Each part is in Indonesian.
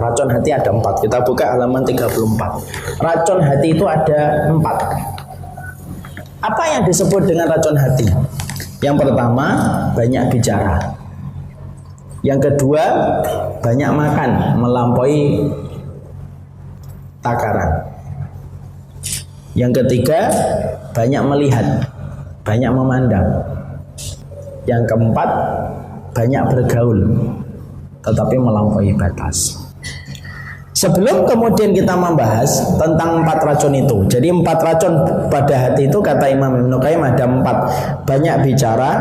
Racun hati ada 4. Kita buka halaman 34. Racun hati itu ada 4. Apa yang disebut dengan racun hati? Yang pertama, banyak bicara. Yang kedua, banyak makan, melampaui takaran. Yang ketiga, banyak melihat, banyak memandang. Yang keempat, banyak bergaul, tetapi melampaui batas. Sebelum kemudian kita membahas tentang 4 racun itu, jadi 4 racun pada hati itu kata Imam Ibnu Qayyim ada 4. Banyak bicara,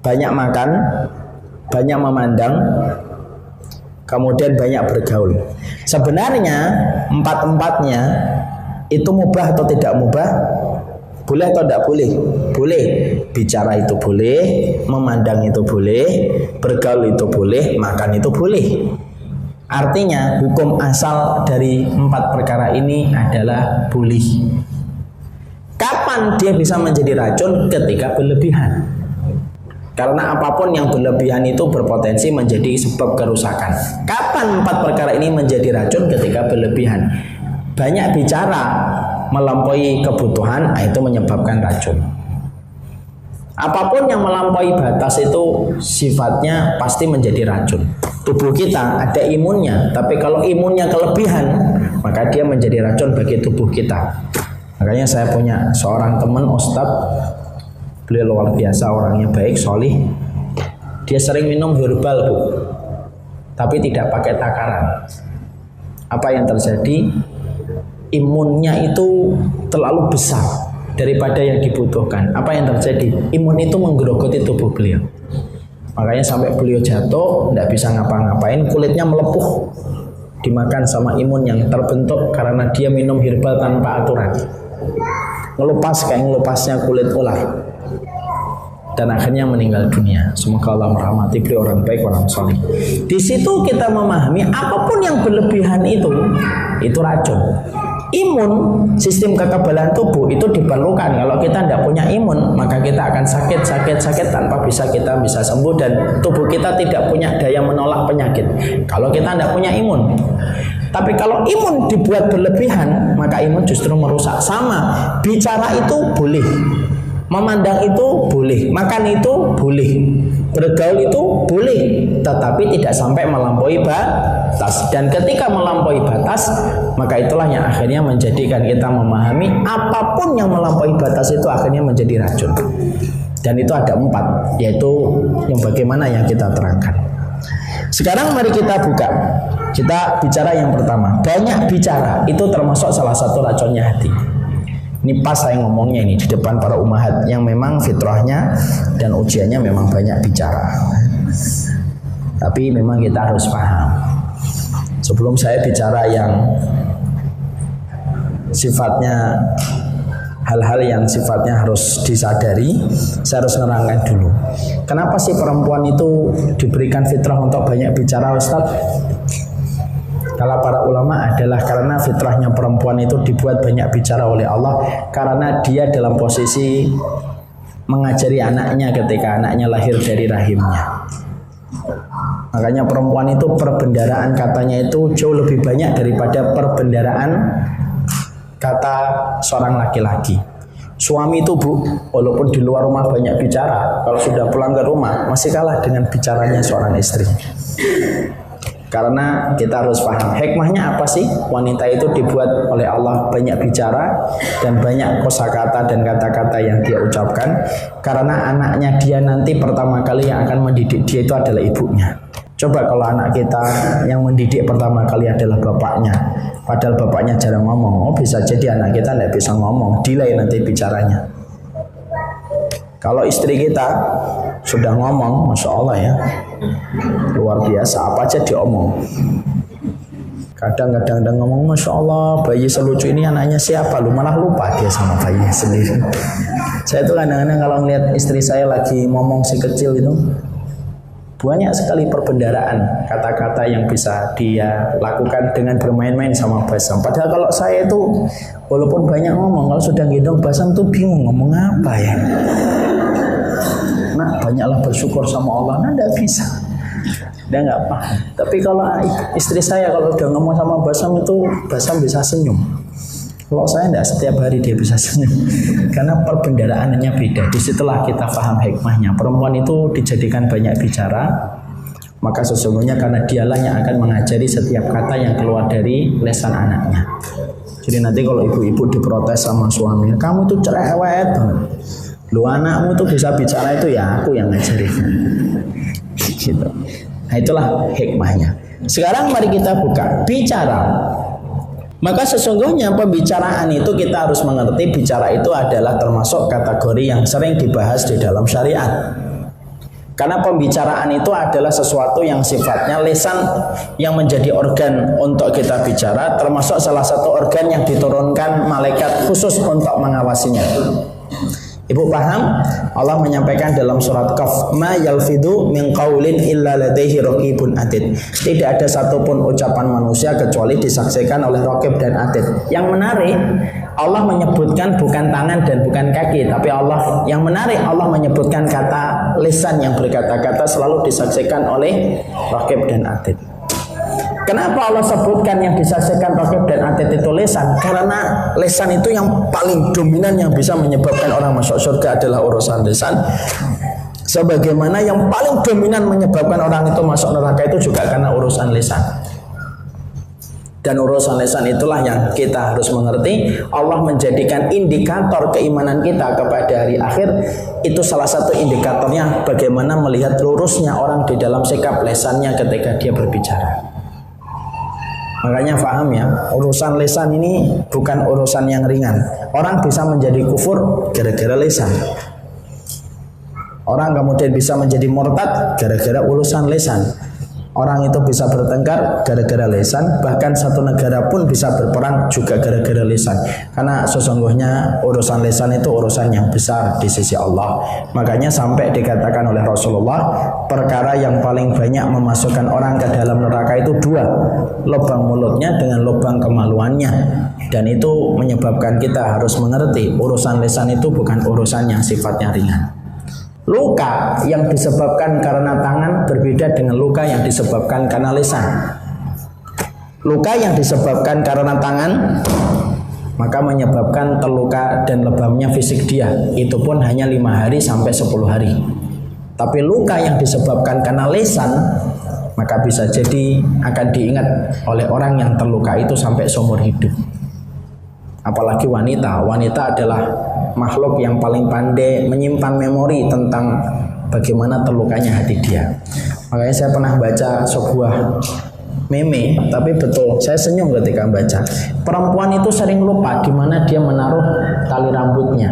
banyak makan, banyak memandang, kemudian banyak bergaul. Sebenarnya 4-empatnya itu mubah atau tidak mubah? Boleh atau tidak boleh? Boleh. Bicara itu boleh, memandang itu boleh, bergaul itu boleh, makan itu boleh. Artinya hukum asal dari 4 perkara ini adalah boleh. Kapan dia bisa menjadi racun? Ketika berlebihan. Karena apapun yang berlebihan itu berpotensi menjadi sebab kerusakan. Kapan 4 perkara ini menjadi racun? Ketika berlebihan. Banyak bicara melampaui kebutuhan, itu menyebabkan racun. Apapun yang melampaui batas itu sifatnya pasti menjadi racun. Tubuh kita ada imunnya, tapi kalau imunnya kelebihan, maka dia menjadi racun bagi tubuh kita. Makanya saya punya seorang teman ustadz, beliau luar biasa, orangnya baik, solih. Dia sering minum herbal, Bu, tapi tidak pakai takaran. Apa yang terjadi? Imunnya itu terlalu besar daripada yang dibutuhkan. Apa yang terjadi? Imun itu menggerogoti tubuh beliau. Makanya sampai beliau jatuh, tidak bisa ngapa-ngapain, kulitnya melepuh. Dimakan sama imun yang terbentuk karena dia minum herbal tanpa aturan. Ngelupas kayak ngelupasnya kulit ular. Dan akhirnya meninggal dunia. Semoga Allah merahmati beliau, orang baik, orang soleh. Di situ kita memahami apapun yang berlebihan itu racun. Imun, sistem kekebalan tubuh itu diperlukan. Kalau kita tidak punya imun, maka kita akan sakit tanpa kita bisa sembuh, dan tubuh kita tidak punya daya menolak penyakit. Kalau kita tidak punya imun. Tapi kalau imun dibuat berlebihan, maka imun justru merusak. Sama, bicara itu boleh, memandang itu boleh, makan itu boleh, bergaul itu boleh, tetapi tidak sampai melampaui batas. Dan ketika melampaui batas, maka itulah yang akhirnya menjadikan kita memahami apapun yang melampaui batas itu akhirnya menjadi racun. Dan itu ada 4, yaitu yang bagaimana yang kita terangkan. Sekarang mari kita buka. Kita bicara yang pertama. Banyak bicara itu termasuk salah satu racunnya hati. Ini pas saya ngomongnya ini di depan para umahat yang memang fitrahnya dan ujiannya memang banyak bicara. Tapi memang kita harus paham. Sebelum saya bicara yang sifatnya hal-hal yang sifatnya harus disadari, saya harus menerangkan dulu. Kenapa sih perempuan itu diberikan fitrah untuk banyak bicara, Ustaz? Kala para ulama adalah karena fitrahnya perempuan itu dibuat banyak bicara oleh Allah, karena dia dalam posisi mengajari anaknya ketika anaknya lahir dari rahimnya. Makanya perempuan itu perbendaraan katanya itu jauh lebih banyak daripada perbendaraan kata seorang laki-laki. Suami itu, Bu, walaupun di luar rumah banyak bicara, kalau sudah pulang ke rumah masih kalah dengan bicaranya seorang istri. Karena kita harus paham hikmahnya apa sih wanita itu dibuat oleh Allah banyak bicara dan banyak kosakata dan kata-kata yang dia ucapkan, karena anaknya dia nanti pertama kali yang akan mendidik dia itu adalah ibunya. Coba kalau anak kita yang mendidik pertama kali adalah bapaknya, padahal bapaknya jarang ngomong, bisa jadi anak kita tidak bisa ngomong, delay nanti bicaranya. Kalau istri kita sudah ngomong, Masya Allah ya, luar biasa, apa aja diomong. Kadang-kadang ngomong, Masya Allah, bayi selucu ini anaknya siapa? Lu malah lupa dia sama bayinya sendiri. Saya tuh kadang-kadang kalau melihat istri saya lagi ngomong si kecil itu, banyak sekali perbendaraan kata-kata yang bisa dia lakukan dengan bermain-main sama Basam. Padahal kalau saya itu walaupun banyak ngomong, kalau sudah gendong Basam tuh bingung ngomong apa ya. Nah, banyaklah bersyukur sama Allah. Nah, tidak bisa. Dia nggak paham. Tapi kalau istri saya kalau udah ngomong sama Basam itu Basam bisa senyum. Kalau saya tidak setiap hari dia bisa senyum. Karena perbendaraannya beda. Disitulah kita paham hikmahnya. Perempuan itu dijadikan banyak bicara. Maka sesungguhnya karena dialah yang akan mengajari setiap kata yang keluar dari lesan anaknya. Jadi nanti kalau ibu-ibu diprotes sama suaminya, kamu tuh cerewet banget. Lu anakmu tuh bisa bicara itu ya aku yang ngajarin. Gitu. Nah itulah hikmahnya. Sekarang mari kita buka bicara. Maka sesungguhnya pembicaraan itu kita harus mengerti bicara itu adalah termasuk kategori yang sering dibahas di dalam syariat. Karena pembicaraan itu adalah sesuatu yang sifatnya lisan yang menjadi organ untuk kita bicara, termasuk salah satu organ yang diturunkan malaikat khusus untuk mengawasinya. Ibu paham? Allah menyampaikan dalam surat Qaf, ma yalfidu min qaulin illa ladaihi raqibun atid. Tidak ada satupun ucapan manusia kecuali disaksikan oleh raqib dan atid. Yang menarik, Allah menyebutkan bukan tangan dan bukan kaki, tapi Allah yang menarik, Allah menyebutkan kata lisan yang berkata-kata selalu disaksikan oleh raqib dan atid. Kenapa Allah sebutkan yang disaksikan raqib dan atid itu lisan? Karena lisan itu yang paling dominan yang bisa menyebabkan orang masuk surga adalah urusan lisan. Sebagaimana yang paling dominan menyebabkan orang itu masuk neraka itu juga karena urusan lisan. Dan urusan lisan itulah yang kita harus mengerti. Allah menjadikan indikator keimanan kita kepada hari akhir. Itu salah satu indikatornya bagaimana melihat lurusnya orang di dalam sikap lisannya ketika dia berbicara. Makanya paham ya, urusan lisan ini bukan urusan yang ringan. Orang bisa menjadi kufur gara-gara lisan. Orang kemudian bisa menjadi murtad gara-gara urusan lisan. Orang itu bisa bertengkar gara-gara lisan. Bahkan satu negara pun bisa berperang juga gara-gara lisan. Karena sesungguhnya urusan lisan itu urusan yang besar di sisi Allah. Makanya sampai dikatakan oleh Rasulullah, perkara yang paling banyak memasukkan orang ke dalam neraka itu dua, lubang mulutnya dengan lubang kemaluannya. Dan itu menyebabkan kita harus mengerti urusan lisan itu bukan urusan yang sifatnya ringan. Luka yang disebabkan karena tangan berbeda dengan luka yang disebabkan karena lisan. Luka yang disebabkan karena tangan maka menyebabkan terluka dan lebamnya fisik dia. Itu pun hanya 5 hari sampai 10 hari. Tapi luka yang disebabkan karena lisan maka bisa jadi akan diingat oleh orang yang terluka itu sampai seumur hidup. Apalagi wanita. Wanita adalah makhluk yang paling pandai menyimpan memori tentang bagaimana terlukanya hati dia. Makanya saya pernah baca sebuah meme, tapi betul saya senyum ketika baca. Perempuan itu sering lupa di mana dia menaruh tali rambutnya.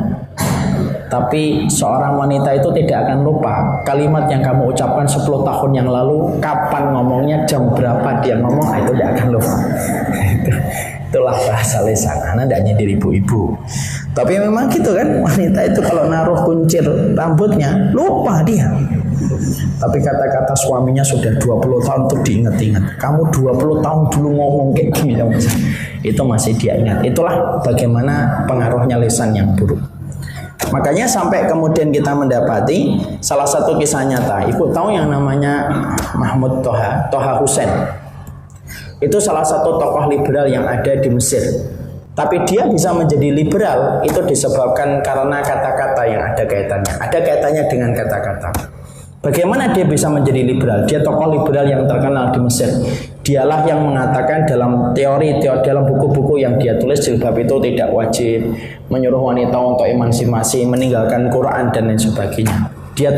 Tapi seorang wanita itu tidak akan lupa kalimat yang kamu ucapkan 10 tahun yang lalu, kapan ngomongnya, jam berapa dia ngomong, itu tidak akan lupa. Itulah bahasa lisan. Anak tidak nyindir ibu-ibu. Tapi memang gitu kan, wanita itu kalau naruh kuncir rambutnya lupa dia. Tapi kata-kata suaminya sudah 20 tahun itu diingat-ingat. Kamu 20 tahun dulu ngomong kayak gini, itu masih dia ingat. Itulah bagaimana pengaruhnya lisan yang buruk. Makanya sampai kemudian kita mendapati salah satu kisah nyata. Ibu tahu yang namanya Mahmud Toha Hussein. Itu salah satu tokoh liberal yang ada di Mesir. Tapi dia bisa menjadi liberal itu disebabkan karena kata-kata yang ada kaitannya. Ada kaitannya dengan kata-kata. Bagaimana dia bisa menjadi liberal? Dia tokoh liberal yang terkenal di Mesir. Dialah yang mengatakan dalam teori dalam buku-buku yang dia tulis, jilbab itu tidak wajib, menyuruh wanita untuk emansipasi, meninggalkan Quran dan lain sebagainya. Dia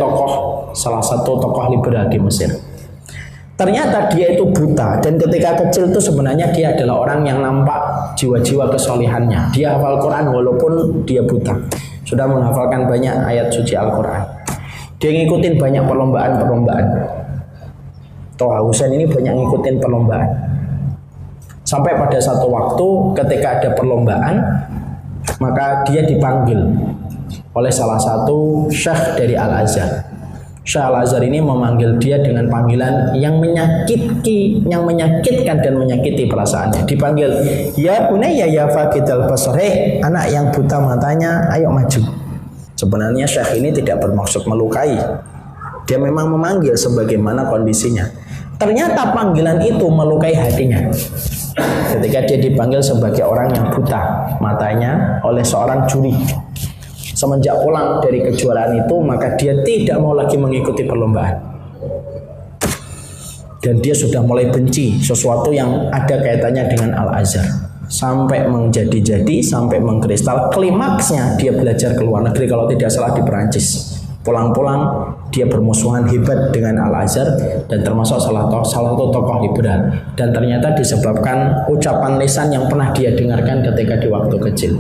salah satu tokoh liberal di Mesir. Ternyata dia itu buta, dan ketika kecil itu sebenarnya dia adalah orang yang nampak jiwa-jiwa kesolehannya. Dia hafal Quran walaupun dia buta. Sudah menghafalkan banyak ayat suci Al-Quran. Dia ngikutin banyak perlombaan-perlombaan. Toha Hussein ini banyak ngikutin perlombaan. Sampai pada satu waktu ketika ada perlombaan, maka dia dipanggil oleh salah satu syekh dari Al-Azhar. Syekh Al-Azhar ini memanggil dia dengan panggilan yang menyakitkan dan menyakiti perasaannya. Dipanggil, ya bunayya ya faqidal basar, anak yang buta matanya, ayo maju. Sebenarnya syekh ini tidak bermaksud melukai. Dia memang memanggil sebagaimana kondisinya. Ternyata panggilan itu melukai hatinya. Ketika dia dipanggil sebagai orang yang buta matanya oleh seorang juri. Semenjak pulang dari kejuaraan itu, maka dia tidak mau lagi mengikuti perlombaan. Dan dia sudah mulai benci sesuatu yang ada kaitannya dengan Al-Azhar. Sampai menjadi-jadi, sampai mengkristal. Klimaksnya dia belajar ke luar negeri, kalau tidak salah di Perancis. Pulang-pulang dia bermusuhan hebat dengan Al-Azhar dan termasuk salah satu tokoh liberal. Dan ternyata disebabkan ucapan lisan yang pernah dia dengarkan ketika di waktu kecil.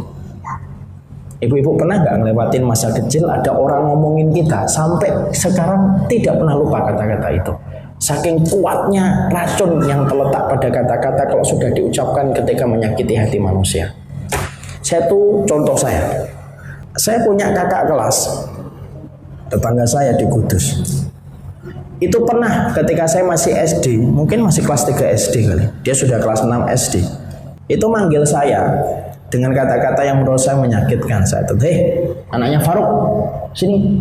Ibu-ibu pernah nggak ngelewatin masa kecil ada orang ngomongin kita sampai sekarang tidak pernah lupa kata-kata itu. Saking kuatnya racun yang terletak pada kata-kata kalau sudah diucapkan ketika menyakiti hati manusia. Saya tuh contoh saya punya kakak kelas tetangga saya di Kudus. Itu pernah ketika saya masih SD, mungkin masih kelas 3 SD kali. Dia sudah kelas 6 SD. Itu manggil saya dengan kata-kata yang menurut saya menyakitkan. Saya tuh, "Hei, anaknya Faruk, sini."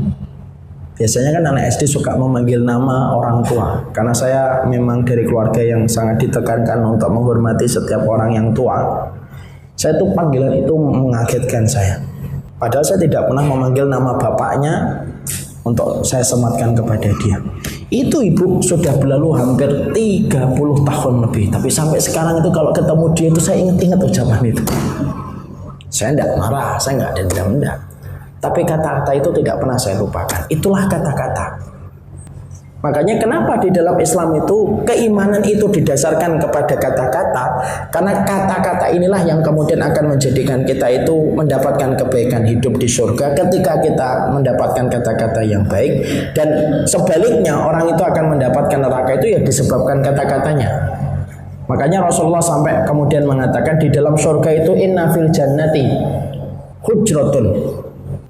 Biasanya kan anak SD suka memanggil nama orang tua. Karena saya memang dari keluarga yang sangat ditekankan untuk menghormati setiap orang yang tua. Saya tuh panggilan itu mengagetkan saya. Padahal saya tidak pernah memanggil nama bapaknya untuk saya sematkan kepada dia. Itu ibu sudah berlalu hampir 30 tahun lebih. Tapi sampai sekarang itu kalau ketemu dia itu saya ingat-ingat ucapan itu. Saya tidak marah, saya nggak dendam, enggak. Tapi kata-kata itu tidak pernah saya lupakan. Itulah kata-kata. Makanya kenapa di dalam Islam itu keimanan itu didasarkan kepada kata-kata. Karena kata-kata inilah yang kemudian akan menjadikan kita itu mendapatkan kebaikan hidup di surga ketika kita mendapatkan kata-kata yang baik. Dan sebaliknya orang itu akan mendapatkan neraka itu ya disebabkan kata-katanya. Makanya Rasulullah sampai kemudian mengatakan di dalam surga itu inna fil jannati hujratun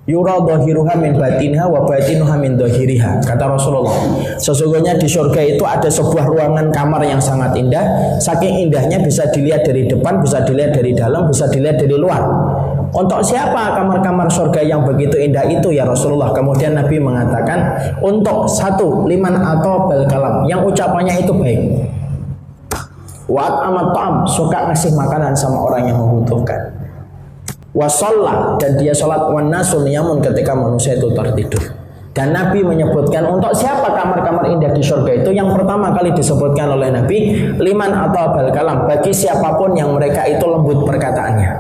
yura dhahiruha min batinha wa batinuha min dhahiriha. Kata Rasulullah, sesungguhnya di surga itu ada sebuah ruangan kamar yang sangat indah. Saking indahnya bisa dilihat dari depan, bisa dilihat dari dalam, bisa dilihat dari luar. Untuk siapa kamar-kamar surga yang begitu indah itu ya Rasulullah? Kemudian Nabi mengatakan untuk satu liman atau bal kalam, yang ucapannya itu baik. Wa'at amat ta'am, suka ngasih makanan sama orang yang membutuhkan. Wasollah, dan dia sholat, wanasul niyamun, ketika manusia itu tertidur. Dan Nabi menyebutkan untuk siapa kamar-kamar indah di surga itu, yang pertama kali disebutkan oleh Nabi liman atau bal kalam, bagi siapapun yang mereka itu lembut perkataannya.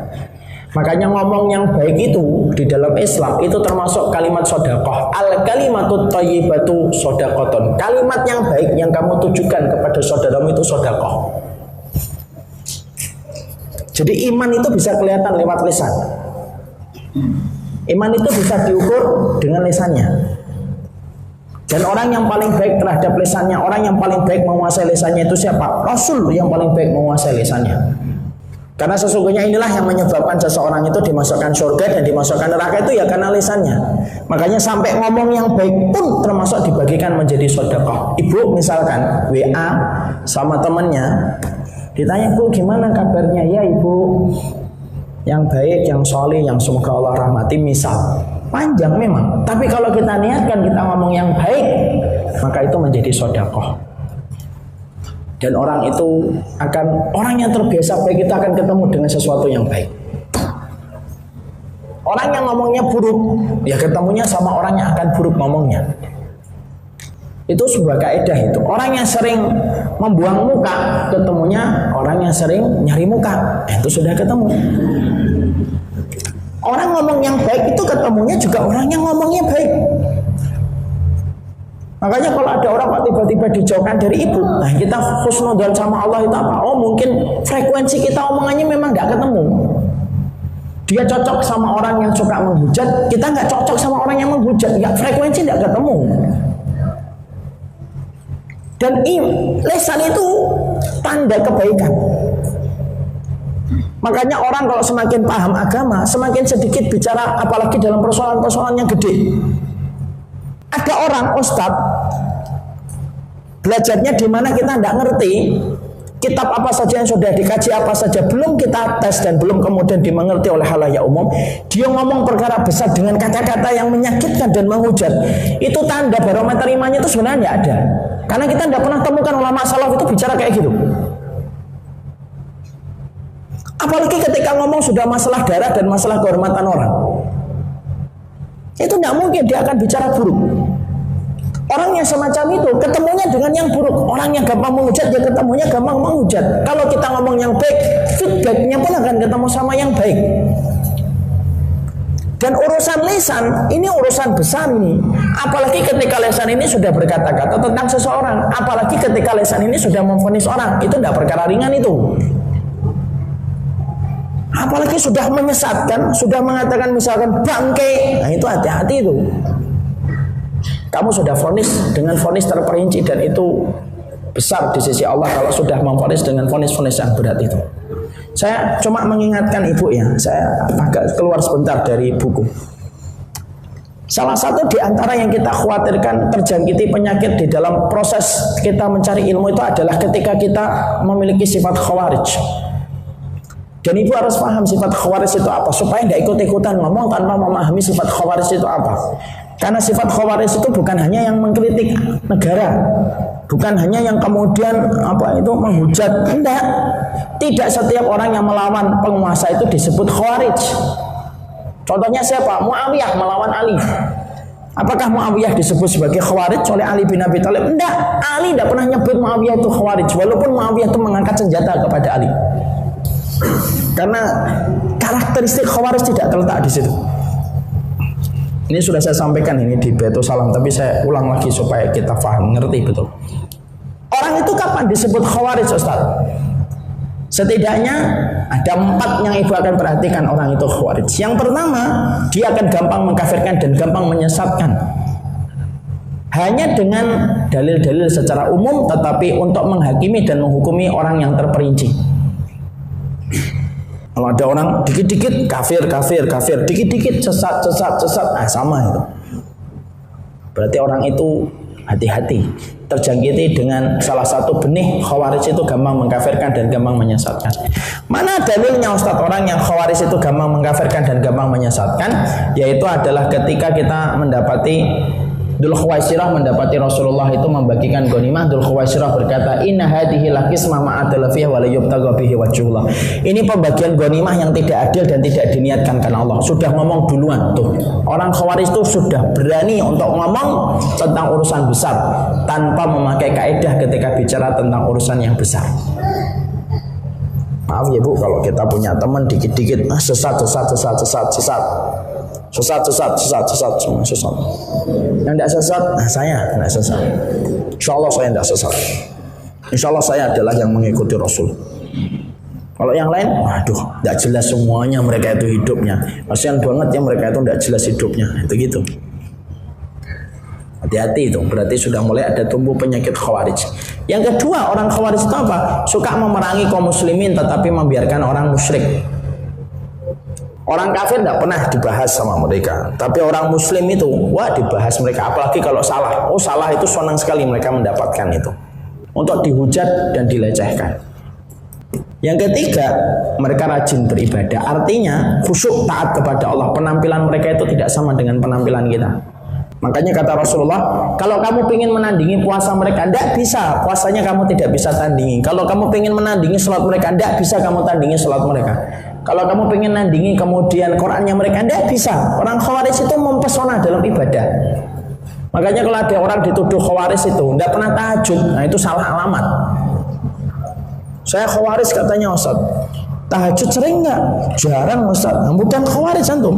Makanya ngomong yang baik itu di dalam Islam itu termasuk kalimat sodakoh. Al kalimatut thayyibatu sodakoton. Kalimat yang baik yang kamu tujukan kepada saudaramu itu sodakoh. Jadi iman itu bisa kelihatan lewat lisan. Iman itu bisa diukur dengan lisannya. Dan orang yang paling baik terhadap lisannya, orang yang paling baik menguasai lisannya itu siapa? Rasul yang paling baik menguasai lisannya. Karena sesungguhnya inilah yang menyebabkan seseorang itu dimasukkan surga dan dimasukkan neraka itu ya karena lisannya. Makanya sampai ngomong yang baik pun termasuk dibagikan menjadi sedekah. Ibu misalkan WA sama temannya, ditanya, "Bu, gimana kabarnya?" "Ya Ibu, yang baik, yang soleh, yang semoga Allah rahmati." Misal, panjang memang. Tapi kalau kita niatkan kita ngomong yang baik, maka itu menjadi sedekah. Dan orang itu orang yang terbiasa baik itu akan ketemu dengan sesuatu yang baik. Orang yang ngomongnya buruk, ya ketemunya sama orang yang akan buruk ngomongnya. Itu sebuah kaidah itu. Orang yang sering membuang muka, ketemunya orang yang sering nyari muka. Itu sudah ketemu. Orang ngomong yang baik itu ketemunya juga orang yang ngomongnya baik. Makanya kalau ada orang kok tiba-tiba dijauhkan dari ibu, nah kita husnudzon sama Allah itu apa? Oh mungkin frekuensi kita omongannya memang nggak ketemu. Dia cocok sama orang yang suka menghujat, kita nggak cocok sama orang yang menghujat, nggak, frekuensi nggak ketemu. Dan lisan itu tanda kebaikan. Makanya orang kalau semakin paham agama, semakin sedikit bicara apalagi dalam persoalan-persoalan yang gede. Ada orang ustadz belajarnya di mana kita tidak ngerti, kitab apa saja yang sudah dikaji, apa saja belum kita tes dan belum kemudian dimengerti oleh halayak umum, dia ngomong perkara besar dengan kata-kata yang menyakitkan dan menghujat. Itu tanda barometer imannya itu sebenarnya tidak ada. Karena kita tidak pernah temukan ulama salaf itu bicara kayak gitu. Apalagi ketika ngomong sudah masalah darah dan masalah kehormatan orang, itu tidak mungkin dia akan bicara buruk. Orang yang semacam itu ketemunya dengan yang buruk. Orang yang gampang menghujat, dia ketemunya gampang menghujat. Kalau kita ngomong yang baik, feedbacknya pun akan ketemu sama yang baik. Dan urusan lisan, ini urusan besar ini. Apalagi ketika lisan ini sudah berkata-kata tentang seseorang. Apalagi ketika lisan ini sudah memvonis orang. Itu tidak perkara ringan itu. Apalagi sudah menyesatkan, sudah mengatakan misalkan bangke. Nah itu hati-hati itu. Kamu sudah vonis dengan vonis terperinci dan itu besar di sisi Allah kalau sudah memvonis dengan vonis-vonis yang berat itu. Saya cuma mengingatkan ibu ya, saya agak keluar sebentar dari buku. Salah satu di antara yang kita khawatirkan terjangkiti penyakit di dalam proses kita mencari ilmu itu adalah ketika kita memiliki sifat khawarij. Dan ibu harus paham sifat khawarij itu apa supaya tidak ikut-ikutan ngomong tanpa memahami sifat khawarij itu apa. Karena sifat khawarij itu bukan hanya yang mengkritik negara, bukan hanya yang kemudian menghujat. Tidak setiap orang yang melawan penguasa itu disebut khawarij. Contohnya siapa? Muawiyah melawan Ali. Apakah Muawiyah disebut sebagai khawarij oleh Ali bin Abi Thalib? Tidak. Ali tidak pernah nyebut Muawiyah itu khawarij, walaupun Muawiyah itu mengangkat senjata kepada Ali. Karena karakteristik khawarij tidak terletak di situ. Ini sudah saya sampaikan ini di Baitul Salam, tapi saya ulang lagi supaya kita paham, ngerti betul. Orang itu kapan disebut khawarij, Ustaz? Setidaknya ada 4 yang ibu akan perhatikan orang itu khawarij. Yang pertama, dia akan gampang mengkafirkan dan gampang menyesatkan. Hanya dengan dalil-dalil secara umum, tetapi untuk menghakimi dan menghukumi orang yang terperinci. Kalau ada orang dikit-dikit kafir, dikit-dikit sesat, sama itu. Berarti orang itu hati-hati, terjangkiti dengan salah satu benih khawarij itu gampang mengkafirkan dan gampang menyesatkan. Mana dalilnya Ustaz orang yang khawarij itu gampang mengkafirkan dan gampang menyesatkan? Yaitu adalah ketika kita mendapati Dzul Khuwaisirah mendapati Rasulullah itu membagikan ghanimah. Dzul Khuwaisirah berkata, "Inna hadhihi laqismah ma'adala fiha wa la yubtagha bihi wajhullah." Ini pembagian ghanimah yang tidak adil dan tidak diniatkan karena Allah. Sudah ngomong duluan tuh. Orang Khawarij itu sudah berani untuk ngomong tentang urusan besar tanpa memakai kaidah ketika bicara tentang urusan yang besar. Maaf ya Bu, kalau kita punya teman dikit-dikit sesat. Semua sesat. Yang tidak sesat, saya tidak sesat. Insya Allah saya tidak sesat. Insya Allah saya adalah yang mengikuti Rasul. Kalau yang lain, waduh, tidak jelas semuanya mereka itu hidupnya. Kasihan banget ya mereka itu tidak jelas hidupnya. Itu gitu. Hati-hati itu, berarti sudah mulai ada tumbuh penyakit khawarij. Yang kedua, orang khawarij itu apa? Suka memerangi kaum muslimin tetapi membiarkan orang musyrik. Orang kafir tidak pernah dibahas sama mereka, tapi orang muslim itu, wah dibahas mereka, apalagi kalau salah. Oh salah itu senang sekali mereka mendapatkan itu untuk dihujat dan dilecehkan. Yang ketiga, mereka rajin beribadah, artinya khusyuk taat kepada Allah. Penampilan mereka itu tidak sama dengan penampilan kita. Makanya kata Rasulullah, kalau kamu ingin menandingi puasa mereka, tidak bisa. Puasanya kamu tidak bisa tandingi. Kalau kamu ingin menandingi salat mereka, tidak bisa kamu tandingi salat mereka. Kalau kamu ingin nandingi kemudian Qurannya mereka, tidak bisa. Orang Khawarij itu mempesona dalam ibadah. Makanya kalau ada orang dituduh Khawarij itu tidak pernah tahajud, nah itu salah alamat. Saya Khawarij katanya Ustaz. Tahajud sering enggak? Jarang Ustaz. Bukan Khawarij antum.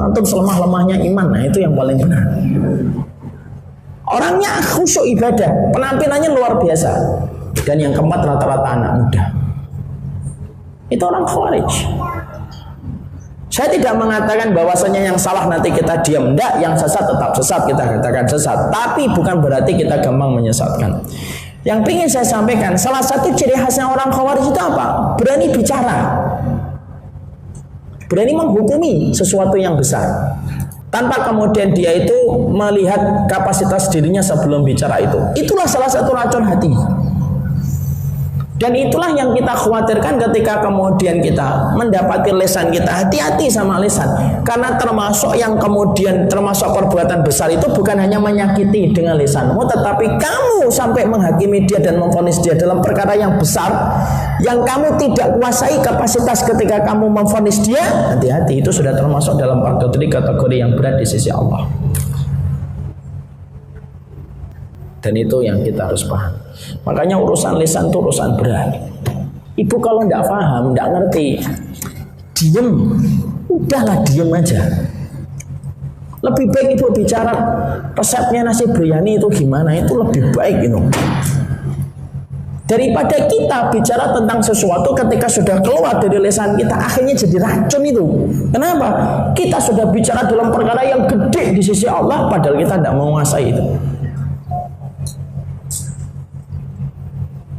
Antum selemah-lemahnya iman, nah itu yang paling benar. Orangnya khusyuk ibadah, penampilannya luar biasa. Dan yang keempat rata-rata anak muda. Itu orang Khawarij. Saya tidak mengatakan bahwasanya yang salah nanti kita diam, enggak, yang sesat tetap sesat, kita katakan sesat. Tapi bukan berarti kita gampang menyesatkan. Yang ingin saya sampaikan, salah satu ciri khasnya orang Khawarij itu apa? Berani bicara. Berani menghukumi sesuatu yang besar tanpa kemudian dia itu melihat kapasitas dirinya sebelum bicara itu. Itulah salah satu racun hati. Dan itulah yang kita khawatirkan ketika kemudian kita mendapati lisan kita. Hati-hati sama lisan. Karena termasuk yang kemudian termasuk perbuatan besar itu bukan hanya menyakiti dengan lisanmu, tetapi kamu sampai menghakimi dia dan memvonis dia dalam perkara yang besar yang kamu tidak kuasai kapasitas ketika kamu memvonis dia. Hati-hati, itu sudah termasuk dalam kategori yang berat di sisi Allah. Dan itu yang kita harus paham. Makanya urusan lisan itu urusan berat. Ibu kalau tidak paham, tidak ngerti, diem, udahlah diem aja. Lebih baik ibu bicara resepnya nasi biryani itu gimana, itu lebih baik itu. Daripada kita bicara tentang sesuatu ketika sudah keluar dari lisan kita akhirnya jadi racun itu. Kenapa? Kita sudah bicara dalam perkara yang gede di sisi Allah padahal kita tidak menguasai itu.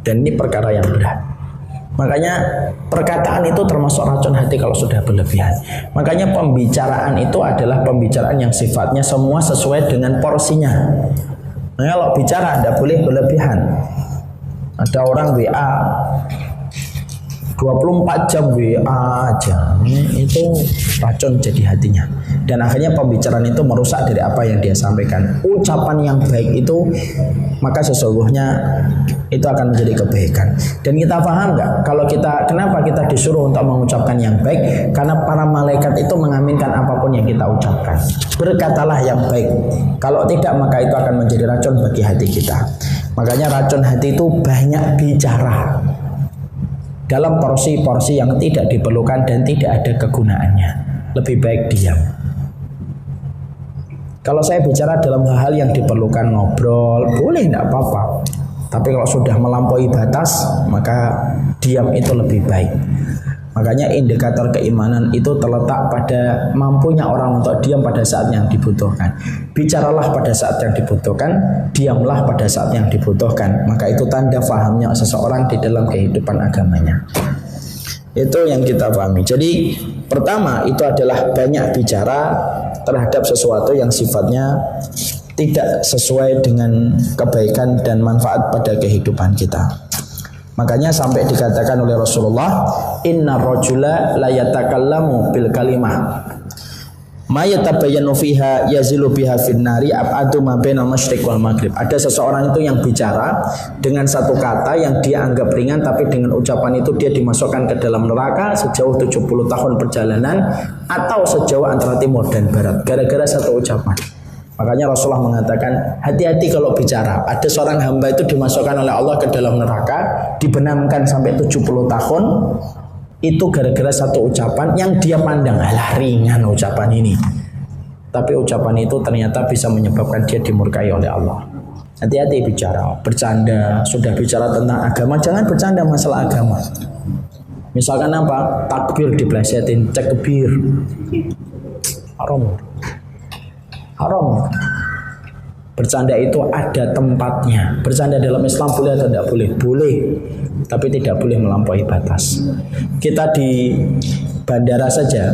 Dan ini perkara yang berat. Makanya perkataan itu termasuk racun hati kalau sudah berlebihan. Makanya pembicaraan itu adalah pembicaraan yang sifatnya semua sesuai dengan porsinya. Nah, kalau bicara tidak boleh berlebihan. Ada orang WA 24 jam WA aja, itu racun jadi hatinya. Dan akhirnya pembicaraan itu merusak dari apa yang dia sampaikan. Ucapan yang baik itu maka sesungguhnya itu akan menjadi kebaikan. Dan kita paham nggak? Kalau kita, kenapa kita disuruh untuk mengucapkan yang baik? Karena para malaikat itu mengaminkan apapun yang kita ucapkan. Berkatalah yang baik. Kalau tidak maka itu akan menjadi racun bagi hati kita. Makanya racun hati itu banyak bicara dalam porsi-porsi yang tidak diperlukan dan tidak ada kegunaannya. Lebih baik diam. Kalau saya bicara dalam hal yang diperlukan ngobrol, boleh tidak apa-apa. Tapi kalau sudah melampaui batas, maka diam itu lebih baik. Makanya indikator keimanan itu terletak pada mampunya orang untuk diam pada saat yang dibutuhkan. Bicaralah pada saat yang dibutuhkan, diamlah pada saat yang dibutuhkan. Maka itu tanda fahamnya seseorang di dalam kehidupan agamanya. Itu yang kita pahami. Jadi pertama itu adalah banyak bicara terhadap sesuatu yang sifatnya tidak sesuai dengan kebaikan dan manfaat pada kehidupan kita. Makanya sampai dikatakan oleh Rasulullah, inna rajula la yatakallamu bil kalimah ma yatabayyanu fiha yazilu biha fin nari ab'adu ma bainal masyriq wal maghrib. Ada seseorang itu yang bicara dengan satu kata yang dia anggap ringan, tapi dengan ucapan itu dia dimasukkan ke dalam neraka sejauh 70 tahun perjalanan atau sejauh antara timur dan barat gara-gara satu ucapan. Makanya Rasulullah mengatakan, hati-hati kalau bicara. Ada seorang hamba itu dimasukkan oleh Allah ke dalam neraka, dibenamkan sampai 70 tahun. Itu gara-gara satu ucapan yang dia pandang, alah ringan ucapan ini. Tapi ucapan itu ternyata bisa menyebabkan dia dimurkai oleh Allah. Hati-hati bicara, bercanda, sudah bicara tentang agama, jangan bercanda masalah agama. Misalkan apa? Takbir diplesetin, cekbir. Haram. Haram. Bercanda itu ada tempatnya. Bercanda dalam Islam boleh atau tidak boleh? Boleh, tapi tidak boleh melampaui batas. Kita di bandara saja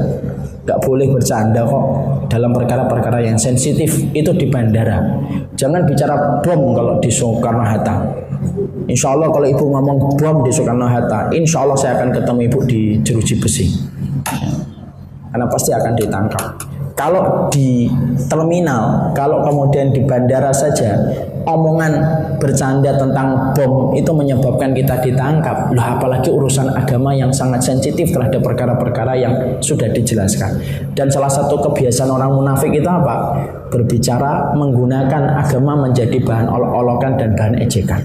nggak boleh bercanda kok dalam perkara-perkara yang sensitif. Itu di bandara. Jangan bicara bom kalau di Soekarno-Hatta. Insya Allah kalau ibu ngomong bom di Soekarno-Hatta, insya Allah saya akan ketemu ibu di jeruji besi. Karena pasti akan ditangkap. Kalau di terminal, kalau kemudian di bandara saja, omongan bercanda tentang bom itu menyebabkan kita ditangkap. Loh, apalagi urusan agama yang sangat sensitif terhadap perkara-perkara yang sudah dijelaskan. Dan salah satu kebiasaan orang munafik itu apa? Berbicara menggunakan agama menjadi bahan olok-olokan dan bahan ejekan.